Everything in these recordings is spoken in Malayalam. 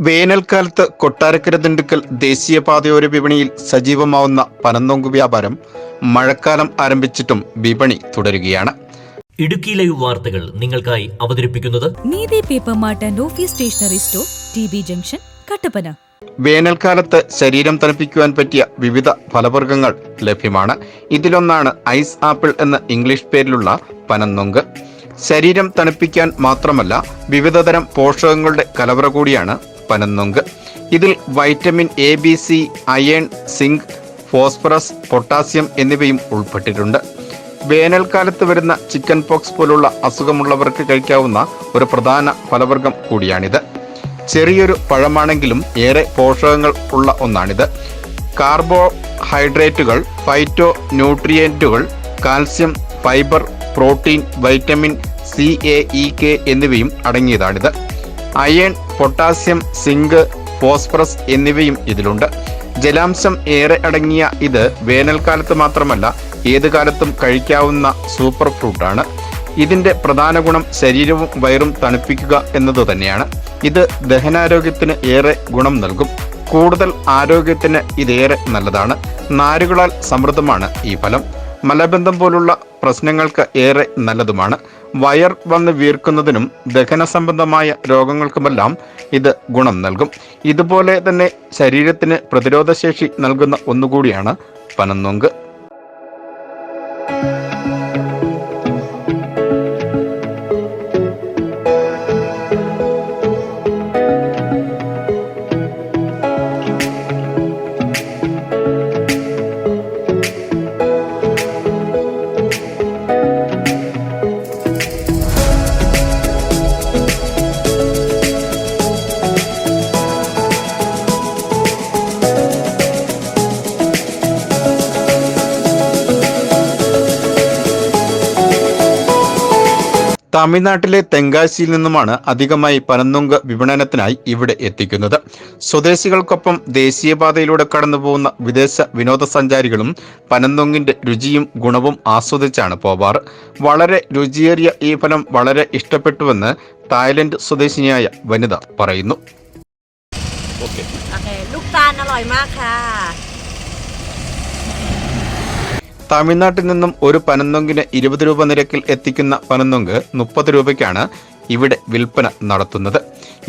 വേനൽക്കാലത്ത് കൊട്ടാരക്കര ദിണ്ടുക്കൽ ദേശീയപാതയോര വിപണിയിൽ സജീവമാവുന്ന പനന്നൊങ്ക് വ്യാപാരം മഴക്കാലം ആരംഭിച്ചിട്ടും വിപണി തുടരുകയാണ്. ഇടുക്കി ലൈവ് വാർത്തകൾ നിങ്ങൾക്കായി അവതരിപ്പിക്കുന്നത് Neethi paper mart and office stationery store, TB. Junction, Kattappana. വേനൽക്കാലത്ത് ശരീരം തണുപ്പിക്കുവാൻ പറ്റിയ വിവിധ ഫലവർഗ്ഗങ്ങൾ ലഭ്യമാണ്. ഇതിലൊന്നാണ് ഐസ് ആപ്പിൾ എന്ന ഇംഗ്ലീഷ് പേരിലുള്ള പനന്നൊങ്ക്. ശരീരം തണുപ്പിക്കാൻ മാത്രമല്ല, വിവിധതരം പോഷകങ്ങളുടെ കലവറ കൂടിയാണ് പനന്നൊങ്ക്. ഇതിൽ vitamin A, B, C, iron, zinc, phosphorus, potassium എന്നിവയും ഉൾപ്പെട്ടിട്ടുണ്ട്. വേനൽക്കാലത്ത് വരുന്ന ചിക്കൻ പോക്സ് പോലുള്ള അസുഖമുള്ളവർക്ക് കഴിക്കാവുന്ന ഒരു പ്രധാന ഫലവർഗ്ഗം കൂടിയാണിത്. ചെറിയൊരു പഴമാണെങ്കിലും ഏറെ പോഷകങ്ങൾ ഉള്ള ഒന്നാണിത്. കാർബോഹൈഡ്രേറ്റുകൾ, ഫൈറ്റോ ന്യൂട്രിയൻറ്റുകൾ, calcium, fibre, protein, vitamin C, A, E, K എന്നിവയും അടങ്ങിയതാണിത്. അയൺ, പൊട്ടാസ്യം, സിങ്ക്, ഫോസ്ഫറസ് എന്നിവയും ഇതിലുണ്ട്. ജലാംശം ഏറെ അടങ്ങിയ ഇത് വേനൽക്കാലത്ത് മാത്രമല്ല, ഏത് കാലത്തും കഴിക്കാവുന്ന സൂപ്പർ ഫ്രൂട്ടാണ്. ഇതിൻ്റെ പ്രധാന ഗുണം ശരീരവും വയറും തണുപ്പിക്കുക എന്നത് തന്നെയാണ്. ഇത് ദഹനാരോഗ്യത്തിന് ഏറെ ഗുണം നൽകും. കൂടുതൽ ആരോഗ്യത്തിന് ഇതേറെ നല്ലതാണ്. നാരുകളാൽ സമൃദ്ധമാണ് ഈ ഫലം. മലബന്ധം പോലുള്ള പ്രശ്നങ്ങൾക്ക് ഏറെ നല്ലതുമാണ്. വയർ വന്ന് വീർക്കുന്നതിനും ദഹന സംബന്ധമായ രോഗങ്ങൾക്കുമെല്ലാം ഇത് ഗുണം നൽകും. ഇതുപോലെ തന്നെ ശരീരത്തിന് പ്രതിരോധശേഷി നൽകുന്ന ഒന്നുകൂടിയാണ് പനന്നൊങ്ക്. തമിഴ്നാട്ടിലെ തെങ്കാശിയിൽ നിന്നുമാണ് അധികമായി പനന്നൊങ്ക് വിപണനത്തിനായി ഇവിടെ എത്തിക്കുന്നത്. സ്വദേശികൾക്കൊപ്പം ദേശീയപാതയിലൂടെ കടന്നുപോകുന്ന വിദേശ വിനോദസഞ്ചാരികളും പനന്നൊങ്കിന്റെ രുചിയും ഗുണവും ആസ്വദിച്ചാണ് പോവാറ്. വളരെ രുചിയേറിയ ഈ ഫലം വളരെ ഇഷ്ടപ്പെട്ടുവെന്ന് തായ്ലൻഡ് സ്വദേശിനിയായ വനിത പറയുന്നു. തമിഴ്നാട്ടിൽ നിന്നും ഒരു പനന്നൊങ്കിന് 20 രൂപ നിരക്കിൽ എത്തിക്കുന്ന പനന്നൊങ്ക് 30 രൂപയ്ക്കാണ് ഇവിടെ വിൽപ്പന നടത്തുന്നത്.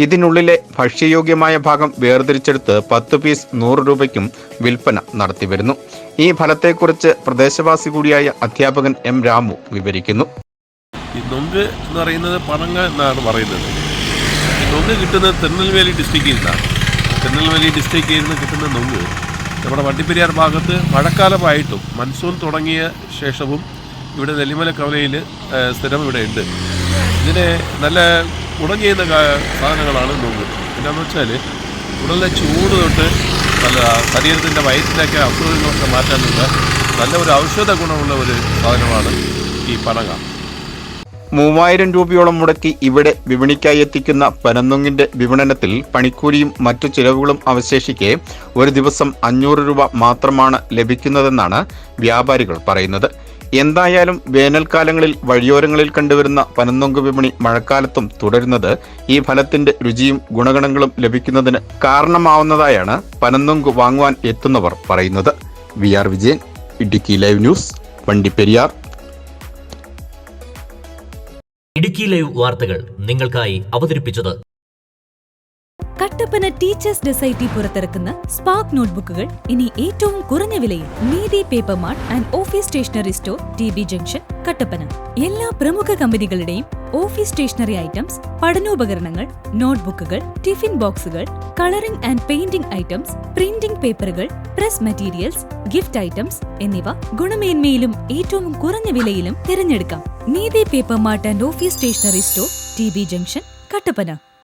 ഇതിനുള്ളിലെ ഭക്ഷ്യയോഗ്യമായ ഭാഗം വേർതിരിച്ചെടുത്ത് 10 പീസ് 100 രൂപയ്ക്കും വിൽപ്പന നടത്തിവരുന്നു. ഈ ഫലത്തെക്കുറിച്ച് പ്രദേശവാസി കൂടിയായ അധ്യാപകൻ എം രാമു വിവരിക്കുന്നു. ഈ നൊങ്ക് എന്ന് പറയുന്നത് പനങ്ങ എന്നാണ് പറയുന്നത്. ഈ നൊങ്ക് കിട്ടുന്നത് തിരുനെൽവേലി ഡിസ്ട്രിക്റ്റിൽ നിന്നാണ്. തിരുനെൽവേലി ഡിസ്ട്രിക്റ്റിൽ നിന്ന് കിട്ടുന്ന നൊങ്ക് നമ്മുടെ വണ്ടിപ്പെരിയാർ ഭാഗത്ത് മഴക്കാലമായിട്ടും മൺസൂൺ തുടങ്ങിയ ശേഷവും ഇവിടെ നെല്ലിമല കവലയിൽ സ്ഥിരം ഇവിടെ ഉണ്ട്. ഇതിന് നല്ല ഗുണം ചെയ്യുന്ന സാധനങ്ങളാണ് നൊങ്ക്. എന്താണെന്ന് വെച്ചാൽ ഉടനെ ചൂട് തൊട്ട് നല്ല ശരീരത്തിൻ്റെ വയറ്റിലൊക്കെ അസുഖങ്ങളൊക്കെ മാറ്റാനുള്ള നല്ല ഒരു ഔഷധ ഗുണമുള്ള ഒരു സാധനമാണ് ഈ പനങ്ങ. 3000 രൂപയോളം മുടക്കി ഇവിടെ വിപണിക്കായി എത്തിക്കുന്ന പനന്നൊങ്കിന്റെ വിപണനത്തിൽ പണിക്കൂലിയും മറ്റു ചിലവുകളും അവശേഷിക്കെ ഒരു ദിവസം 500 രൂപ മാത്രമാണ് ലഭിക്കുന്നതെന്നാണ് വ്യാപാരികൾ പറയുന്നത്. എന്തായാലും വേനൽക്കാലങ്ങളിൽ വഴിയോരങ്ങളിൽ കണ്ടുവരുന്ന പനന്നൊങ്ക് വിപണി മഴക്കാലത്തും തുടരുന്നത് ഈ ഫലത്തിന്റെ രുചിയും ഗുണഗണങ്ങളും ലഭിക്കുന്നതിന് കാരണമാവുന്നതായാണ് പനന്നൊങ്ക് വാങ്ങുവാൻ എത്തുന്നവർ പറയുന്നത്. VR Vijayan, Idukki live news, Vandiperiyar. Idukki live വാർത്തകൾ നിങ്ങൾക്കായി അവതരിപ്പിച്ചത് കട്ടപ്പന ടീച്ചേഴ്സ് സൊസൈറ്റി പുറത്തിറക്കുന്ന സ്പാർക്ക് നോട്ട്ബുക്കുകൾ ഇനി ഏറ്റവും കുറഞ്ഞ വിലയിൽ. Neethi paper mart and office stationery store, TB. Junction, Kattappana. എല്ലാ പ്രമുഖ കമ്പനികളുടെയും ഓഫീസ് സ്റ്റേഷനറി ഐറ്റംസ്, പഠനോപകരണങ്ങൾ, നോട്ട്ബുക്കുകൾ, ടിഫിൻ ബോക്സുകൾ, colouring and painting items, printing പേപ്പറുകൾ, പ്രസ് മെറ്റീരിയൽസ്, ഗിഫ്റ്റ് ഐറ്റംസ് എന്നിവ ഗുണമേന്മയിലും ഏറ്റവും കുറഞ്ഞ വിലയിലും തിരഞ്ഞെടുക്കാം. Neethi paper mart and office stationery store, TB. Junction, Kattappana.